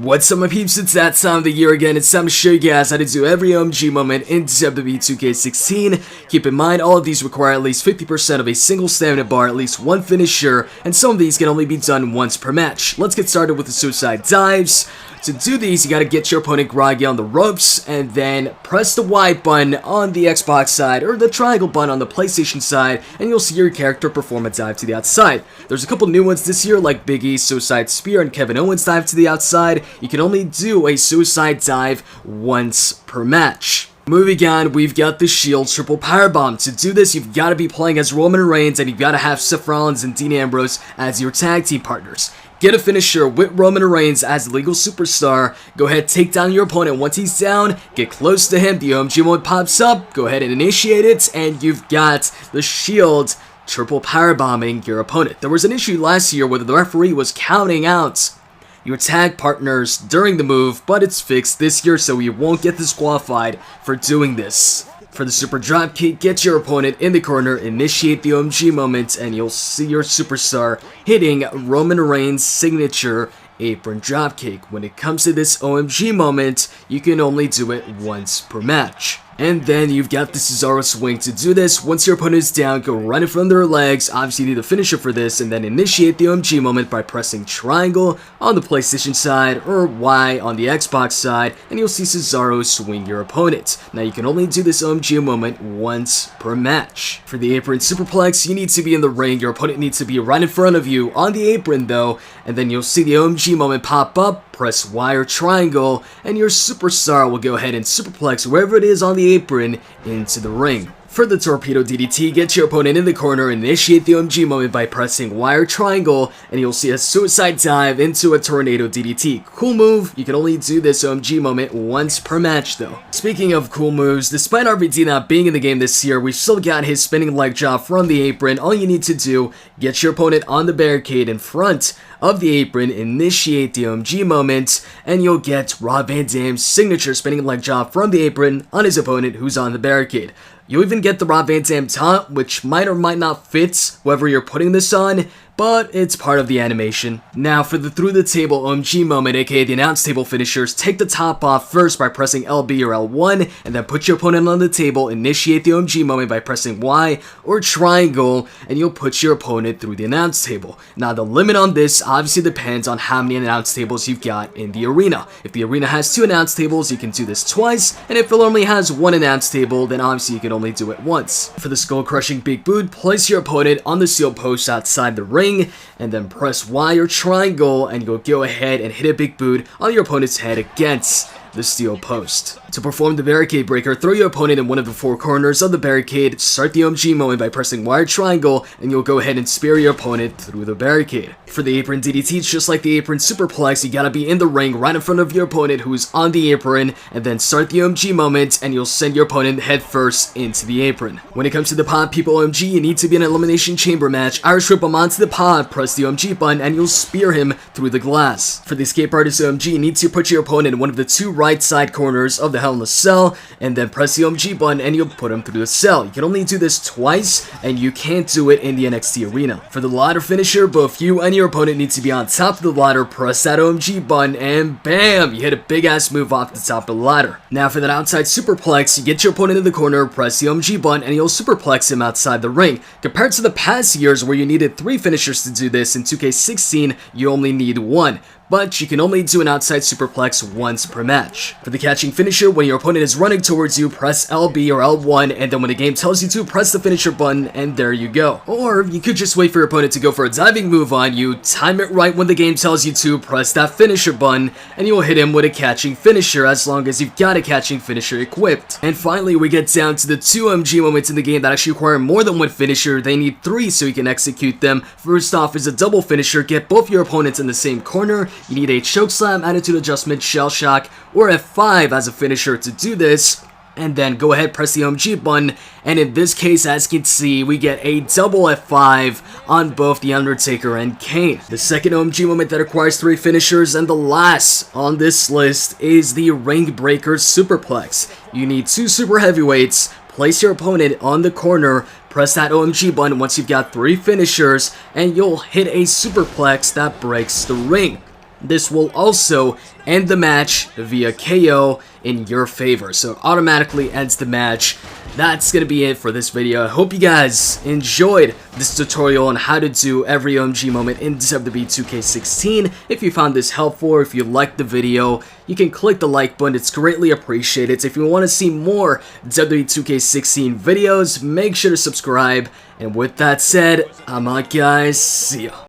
What's up my peeps, it's that time of the year again. It's time to show you guys how to do every OMG moment in WWE 2K16. Keep in mind, all of these require at least 50% of a single stamina bar, at least one finisher, and some of these can only be done once per match. Let's get started with the suicide dives. To do these, you gotta get your opponent groggy on the ropes, and then press the Y button on the Xbox side, or the triangle button on the PlayStation side, and you'll see your character perform a dive to the outside. There's a couple new ones this year, like Big E's Suicide Spear and Kevin Owens' dive to the outside. You can only do a suicide dive once per match. Moving on, we've got the Shield Triple Powerbomb. To do this, you've got to be playing as Roman Reigns, and you've got to have Seth Rollins and Dean Ambrose as your tag team partners. Get a finisher with Roman Reigns as the legal superstar. Go ahead, take down your opponent once he's down. Get close to him. The OMG moment pops up. Go ahead and initiate it, and you've got the Shield Triple Powerbombing your opponent. There was an issue last year where the referee was counting out your tag partners during the move, but it's fixed this year, so you won't get disqualified for doing this. For the super dropkick, get your opponent in the corner, initiate the OMG moment, and you'll see your superstar hitting Roman Reigns' signature apron dropkick. When it comes to this OMG moment, you can only do it once per match. And then you've got the Cesaro swing. To do this, once your opponent is down, go right in front of their legs. Obviously, you need a finisher for this, and then initiate the OMG moment by pressing triangle on the PlayStation side or Y on the Xbox side, and you'll see Cesaro swing your opponent. Now, you can only do this OMG moment once per match. For the Apron Superplex, you need to be in the ring. Your opponent needs to be right in front of you on the apron, though, and then you'll see the OMG moment pop up. Press Y or triangle, and your superstar will go ahead and superplex wherever it is on the apron into the ring. For the Torpedo DDT, get your opponent in the corner, initiate the OMG moment by pressing Y or triangle, and you'll see a suicide dive into a Tornado DDT. Cool move. You can only do this OMG moment once per match though. Speaking of cool moves, despite RVD not being in the game this year, we've still got his spinning leg drop from the apron. All you need to do, get your opponent on the barricade in front of the apron, initiate the OMG moment, and you'll get Rob Van Dam's signature spinning leg drop from the apron on his opponent who's on the barricade. You even get the Rob Van Dam taunt, which might or might not fit whoever you're putting this on, but it's part of the animation. Now for the through the table OMG moment, aka the announce table finishers, take the top off first by pressing LB or L1, and then put your opponent on the table, initiate the OMG moment by pressing Y or triangle, and you'll put your opponent through the announce table. Now the limit on this obviously depends on how many announce tables you've got in the arena. If the arena has 2 announce tables, you can do this twice, and if it only has 1 announce table, then obviously you can only do it once. For the skull crushing big boot, place your opponent on the steel post outside the ring, and then press Y or triangle, and you'll go ahead and hit a big boot on your opponent's head against the steel post. To perform the Barricade Breaker, throw your opponent in one of the 4 corners of the barricade, start the OMG moment by pressing Y or triangle, and you'll go ahead and spear your opponent through the barricade. For the Apron DDT, it's just like the Apron Superplex. You gotta be in the ring right in front of your opponent who's on the apron, and then start the OMG moment, and you'll send your opponent head first into the apron. When it comes to the pod people OMG, you need to be in an Elimination Chamber match. Irish whip him onto the pod, press the OMG button, and you'll spear him through the glass. For the Escape Artist OMG, you need to put your opponent in one of the 2 right side corners of the Hell in a Cell, and then press the OMG button, and you'll put him through the cell. You can only do this twice, and you can't do it in the NXT arena. For the ladder finisher, both you and your opponent need to be on top of the ladder, press that OMG button, and bam! You hit a big ass move off the top of the ladder. Now for that outside superplex, you get your opponent in the corner, press the OMG button, and you'll superplex him outside the ring. Compared to the past years where you needed 3 finishers to do this, in 2K16, you only need 1. But you can only do an outside superplex once per match. For the catching finisher, when your opponent is running towards you, press LB or L1, and then when the game tells you to, press the finisher button, and there you go. Or you could just wait for your opponent to go for a diving move on you, time it right when the game tells you to, press that finisher button, and you'll hit him with a catching finisher as long as you've got a catching finisher equipped. And finally, we get down to the 2 OMG moments in the game that actually require more than 1 finisher. They need 3 so you can execute them. First off is a double finisher. Get both your opponents in the same corner. You need a chokeslam, attitude adjustment, shell shock, or F5 as a finisher to do this. And then go ahead, press the OMG button, and in this case, as you can see, we get a double F5 on both the Undertaker and Kane. The second OMG moment that requires 3 finishers, and the last on this list, is the Ring Breaker Superplex. You need 2 super heavyweights, place your opponent on the corner, press that OMG button once you've got 3 finishers, and you'll hit a superplex that breaks the ring. this will also end the match via KO in your favor. So it automatically ends the match. That's gonna be it for this video. I hope you guys enjoyed this tutorial on how to do every OMG moment in WWE 2K16. If you found this helpful or if you liked the video, you can click the like button. It's greatly appreciated. If you want to see more WWE 2K16 videos, make sure to subscribe. And with that said, I'm out, guys. See ya.